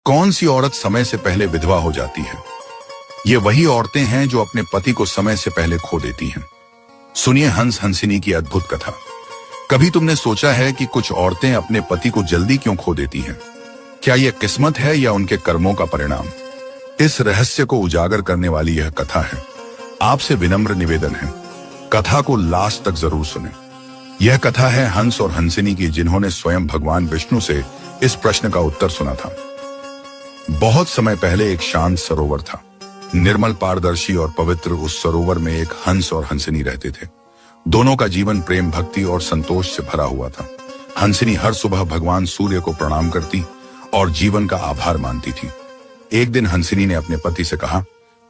कौन सी औरत समय से पहले विधवा हो जाती है? ये वही औरतें हैं जो अपने पति को समय से पहले खो देती हैं। सुनिए हंस हंसिनी की अद्भुत कथा। कभी तुमने सोचा है कि कुछ औरतें अपने पति को जल्दी क्यों खो देती हैं? क्या यह किस्मत है या उनके कर्मों का परिणाम? इस रहस्य को उजागर करने वाली यह कथा है। आपसे विनम्र निवेदन है, कथा को लास्ट तक जरूर सुने। यह कथा है हंस और हंसिनी की, जिन्होंने स्वयं भगवान विष्णु से इस प्रश्न का उत्तर सुना था। बहुत समय पहले एक शांत सरोवर था। निर्मल, पारदर्शी और पवित्र उस सरोवर में एक हंस और हंसिनी रहते थे। दोनों का जीवन प्रेम, भक्ति और संतोष से भरा हुआ था। हंसिनी हर सुबह भगवान सूर्य को प्रणाम करती और जीवन का आभार मानती थी। एक दिन हंसिनी ने अपने पति से कहा,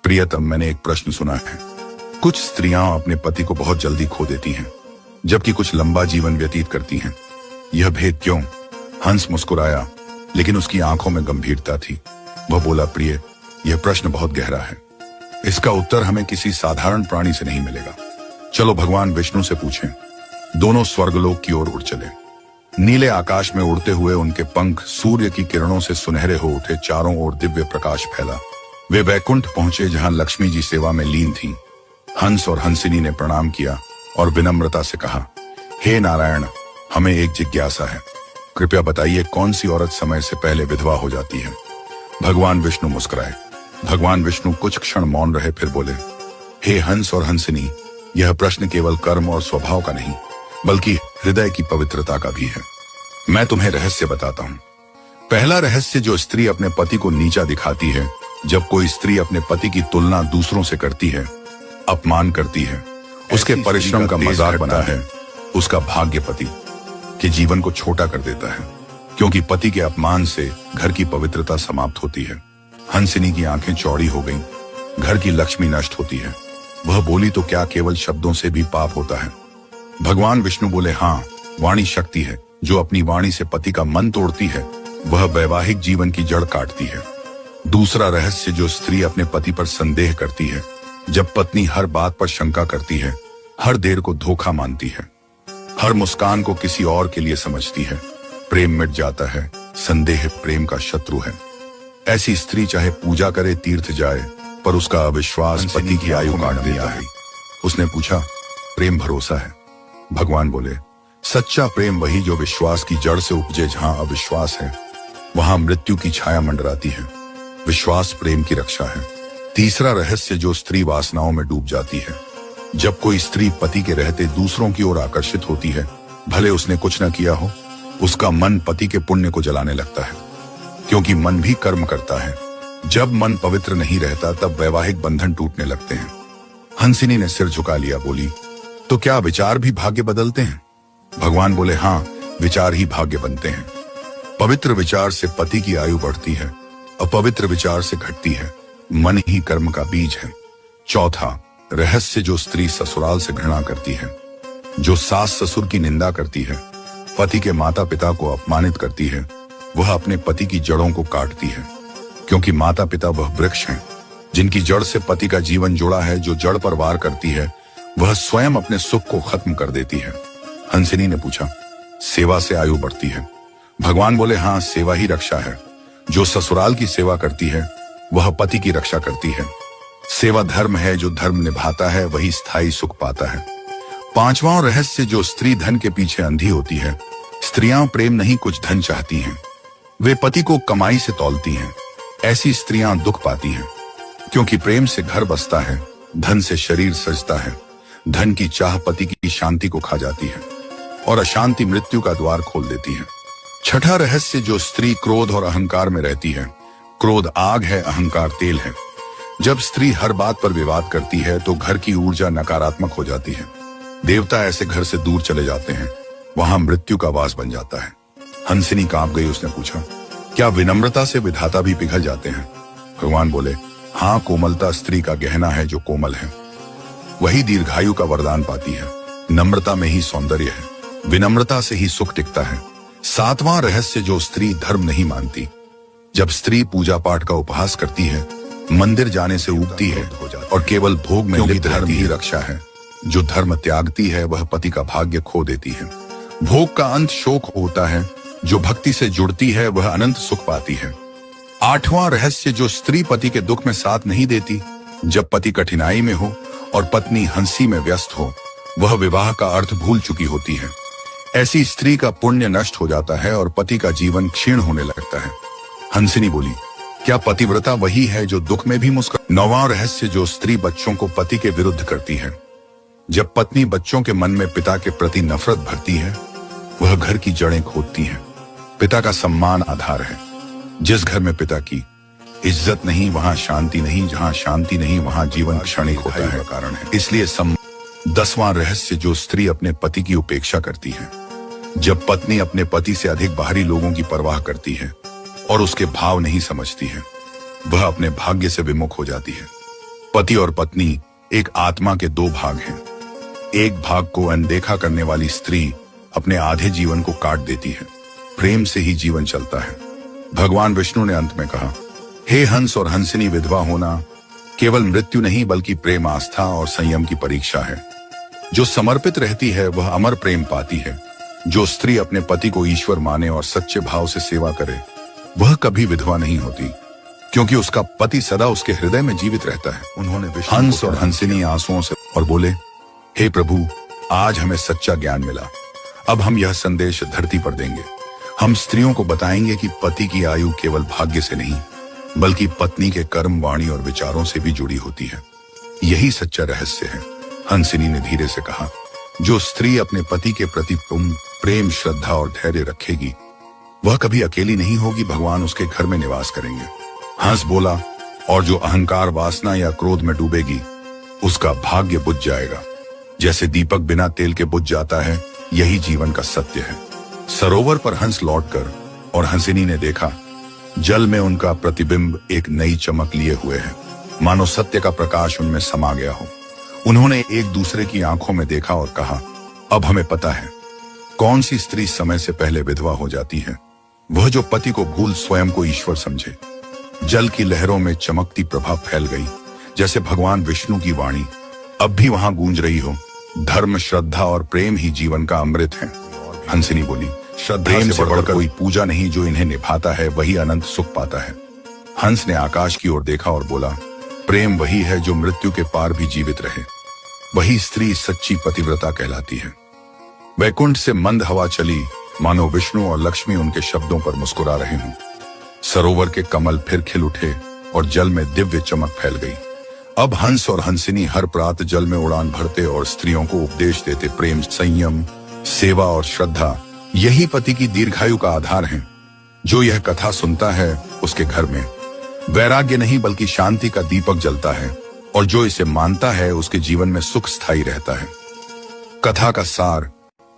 प्रियतम, मैंने एक प्रश्न सुना है। कुछ स्त्रियां अपने पति को बहुत जल्दी खो देती हैं, जबकि कुछ लंबा जीवन व्यतीत करती हैं। यह भेद क्यों? हंस मुस्कुराया, लेकिन उसकी आंखों में गंभीरता थी। वह बोला, प्रिय, यह प्रश्न बहुत गहरा है। इसका उत्तर हमें किसी साधारण प्राणी से नहीं मिलेगा। चलो भगवान विष्णु से पूछें। दोनों स्वर्गलोक की ओर उड़ चले। नीले आकाश में उड़ते हुए उनके पंख सूर्य की किरणों से सुनहरे हो उठे। चारों ओर दिव्य प्रकाश फैला। वे वैकुंठ पहुंचे, जहां लक्ष्मी जी सेवा में लीन थीं। हंस और हंसिनी ने प्रणाम किया और विनम्रता से कहा, हे नारायण, हमें एक जिज्ञासा है। कृपया बताइए, कौन सी औरत समय से पहले विधवा हो जाती है? भगवान विष्णु मुस्कुराए। भगवान विष्णु कुछ क्षण मौन रहे, फिर बोले, हे हंस और हंसिनी, यह प्रश्न केवल कर्म और स्वभाव का नहीं, बल्कि हृदय की पवित्रता का भी है। मैं तुम्हें रहस्य बताता हूं। पहला रहस्य, जो स्त्री अपने पति को नीचा दिखाती है। जब कोई स्त्री अपने पति की तुलना दूसरों से करती है, अपमान करती है, उसके परिश्रम का मजाक बनाता है, उसका भाग्य पति के जीवन को छोटा कर देता है, क्योंकि पति के अपमान से घर की पवित्रता समाप्त होती है। हंसिनी की आंखें चौड़ी हो गईं। घर की लक्ष्मी नष्ट होती है। वह बोली, तो क्या केवल शब्दों से भी पाप होता है? भगवान विष्णु बोले, हाँ, वाणी शक्ति है। जो अपनी वाणी से पति का मन तोड़ती है, वह वैवाहिक जीवन की जड़ काटती है। दूसरा रहस्य, जो स्त्री अपने पति पर संदेह करती है। जब पत्नी हर बात पर शंका करती है, हर देर को धोखा मानती है, हर मुस्कान को किसी और के लिए समझती है, प्रेम मिट जाता है। संदेह प्रेम का शत्रु है। ऐसी स्त्री चाहे पूजा करे, तीर्थ जाए, पर उसका अविश्वास पति की आयु काट देता है। उसने पूछा, प्रेम भरोसा है? भगवान बोले, सच्चा प्रेम वही जो विश्वास की जड़ से उपजे। जहां अविश्वास है, वहां मृत्यु की छाया मंडराती है। विश्वास प्रेम की रक्षा है। तीसरा रहस्य, जो स्त्री वासनाओं में डूब जाती है। जब कोई स्त्री पति के रहते दूसरों की ओर आकर्षित होती है, भले उसने कुछ न किया हो, उसका मन पति के पुण्य को जलाने लगता है, क्योंकि मन भी कर्म करता है। जब मन पवित्र नहीं रहता, तब वैवाहिक बंधन टूटने लगते हैं। हंसिनी ने सिर झुका लिया, बोली, तो क्या विचार भी भाग्य बदलते हैं? भगवान बोले, हाँ, विचार ही भाग्य बनते हैं। पवित्र विचार से पति की आयु बढ़ती है, अपवित्र विचार से घटती है। मन ही कर्म का बीज है। चौथा रहस्य, जो स्त्री ससुराल से घृणा करती है, जो सास ससुर की निंदा करती है, पति के माता पिता को अपमानित करती है, वह अपने पति की जड़ों को काटती है, क्योंकि माता पिता वह वृक्ष हैं जिनकी जड़ से पति का जीवन जुड़ा है। जो जड़ पर वार करती है, वह स्वयं अपने सुख को खत्म कर देती है। हंसिनी ने पूछा, सेवा से आयु बढ़ती है? भगवान बोले, हाँ, सेवा ही रक्षा है। जो ससुराल की सेवा करती है, वह पति की रक्षा करती है। सेवा धर्म है। जो धर्म निभाता है, वही स्थायी सुख पाता है। पांचवां रहस्य, जो स्त्री धन के पीछे अंधी होती है। स्त्रियां प्रेम नहीं, कुछ धन चाहती हैं। वे पति को कमाई से तौलती हैं। ऐसी स्त्रियां दुख पाती हैं, क्योंकि प्रेम से घर बसता है, धन से शरीर सजता है। धन की चाह पति की शांति को खा जाती है, और अशांति मृत्यु का द्वार खोल देती है। छठा रहस्य, जो स्त्री क्रोध और अहंकार में रहती है। क्रोध आग है, अहंकार तेल है। जब स्त्री हर बात पर विवाद करती है, तो घर की ऊर्जा नकारात्मक हो जाती है। देवता ऐसे घर से दूर चले जाते हैं, वहां मृत्यु का वास बन जाता है। हंसिनी कांप गई। उसने पूछा, क्या विनम्रता से विधाता भी पिघल जाते हैं? भगवान बोले, हाँ, कोमलता स्त्री का गहना है। जो कोमल है, वही दीर्घायु का वरदान पाती है। नम्रता में ही सौंदर्य है। विनम्रता से ही सुख टिकता है। सातवां रहस्य, जो स्त्री धर्म नहीं मानती। जब स्त्री पूजा पाठ का उपहास करती है, मंदिर जाने से ऊबती है और केवल भोग में लिप्त धर्म ही रक्षा है। जो धर्म त्यागती है, वह पति का भाग्य खो देती है। भोग का अंत शोक होता है। जो भक्ति से जुड़ती है, वह अनंत सुख पाती है। 8वां रहस्य, जो स्त्री पति के दुख में साथ नहीं देती। जब पति कठिनाई में हो और पत्नी हंसी में व्यस्त हो, वह विवाह का अर्थ भूल चुकी होती है। ऐसी स्त्री का पुण्य नष्ट हो जाता है और पति का जीवन क्षीण होने लगता है। हंसिनी बोली, क्या पतिव्रता वही है जो दुख में भी मुस्कुरा? 9वां रहस्य, जो स्त्री बच्चों को पति के विरुद्ध करती है। जब पत्नी बच्चों के मन में पिता के प्रति नफरत भरती है, वह घर की जड़ें खोदती है। पिता का सम्मान आधार है। जिस घर में पिता की इज्जत नहीं, वहां शांति नहीं। जहां शांति नहीं, वहां जीवन क्षणिक होता है। कारण है इसलिए 10वां रहस्य, जो स्त्री अपने पति की उपेक्षा करती है। जब पत्नी अपने पति से अधिक बाहरी लोगों की परवाह करती है और उसके भाव नहीं समझती है, वह अपने भाग्य से विमुख हो जाती है। पति और पत्नी एक आत्मा के 2 भाग हैं। एक भाग को अनदेखा करने वाली स्त्री अपने आधे जीवन को काट देती है। प्रेम से ही जीवन चलता है। भगवान विष्णु ने अंत में कहा, हे हंस और हंसिनी, विधवा होना केवल मृत्यु नहीं बल्कि प्रेम, आस्था और संयम की परीक्षा है। जो समर्पित रहती है वह अमर प्रेम पाती है। जो स्त्री अपने पति को ईश्वर माने और सच्चे भाव से सेवा करे, वह कभी विधवा नहीं होती, क्योंकि उसका पति सदा उसके हृदय में जीवित रहता है। उन्होंने हंस और हंसिनी आंसुओं से और बोले, हे प्रभु, आज हमें सच्चा ज्ञान मिला। अब हम यह संदेश धरती पर देंगे। हम स्त्रियों को बताएंगे कि पति की आयु केवल भाग्य से नहीं बल्कि पत्नी के कर्म, वाणी और विचारों से भी जुड़ी होती है। यही सच्चा रहस्य है। हंसिनी ने धीरे से कहा, जो स्त्री अपने पति के प्रति प्रेम, श्रद्धा और धैर्य रखेगी, वह कभी अकेली नहीं होगी। भगवान उसके घर में निवास करेंगे। हंस बोला, और जो अहंकार, वासना या क्रोध में डूबेगी, उसका भाग्य बुझ जाएगा। जैसे दीपक बिना तेल के बुझ जाता है, यही जीवन का सत्य है। सरोवर पर हंस लौटकर और हंसिनी ने देखा, जल में उनका प्रतिबिंब एक नई चमक लिए हुए है, मानो सत्य का प्रकाश उनमें समा गया हो। उन्होंने एक दूसरे की आंखों में देखा और कहा, अब हमें पता है कौन सी स्त्री समय से पहले विधवा हो जाती है। वह जो पति को भूल स्वयं को ईश्वर समझे। जल की लहरों में चमकती प्रभा फैल गई, जैसे भगवान विष्णु की वाणी अब भी वहां गूंज रही हो। धर्म, श्रद्धा और प्रेम ही जीवन का अमृत है। हंसिनी बोली, प्रेम से बढ़कर कोई पूजा नहीं। जो इन्हें निभाता है वही अनंत सुख पाता है। हंस ने आकाश की ओर देखा और बोला, प्रेम वही है जो मृत्यु के पार भी जीवित रहे। वही स्त्री सच्ची पतिव्रता कहलाती है। वैकुंठ से मंद हवा चली, मानो विष्णु और लक्ष्मी उनके शब्दों पर मुस्कुरा रहे हों। सरोवर के कमल फिर खिल उठे और जल में दिव्य चमक फैल गई। अब हंस और हंसिनी हर प्रात जल में उड़ान भरते और स्त्रियों को उपदेश देते। प्रेम, संयम, सेवा और श्रद्धा, यही पति की दीर्घायु का आधार है। जो यह कथा सुनता है, उसके घर में वैराग्य नहीं बल्कि शांति का दीपक जलता है, और जो इसे मानता है उसके जीवन में सुख स्थायी रहता है। कथा का सार,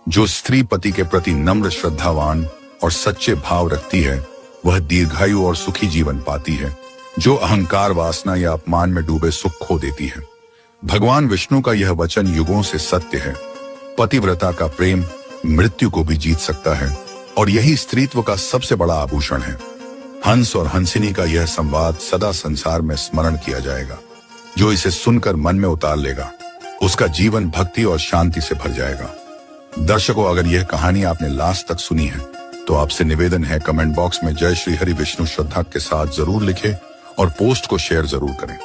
जो स्त्री पति के प्रति नम्र, श्रद्धावान और सच्चे भाव रखती है, वह दीर्घायु और सुखी जीवन पाती है। जो अहंकार, वासना या अपमान में डूबे सुख खो देती है। भगवान विष्णु का यह वचन युगों से सत्य है। पतिव्रता का प्रेम मृत्यु को भी जीत सकता है, और यही स्त्रीत्व का सबसे बड़ा आभूषण है। हंस और हंसिनी का यह संवाद सदा संसार में स्मरण किया जाएगा। जो इसे सुनकर मन में उतार लेगा, उसका जीवन भक्ति और शांति से भर जाएगा। दर्शकों, अगर यह कहानी आपने लास्ट तक सुनी है, तो आपसे निवेदन है, कमेंट बॉक्स में जय श्री हरि विष्णु श्रद्धा के साथ जरूर लिखें और पोस्ट को शेयर जरूर करें।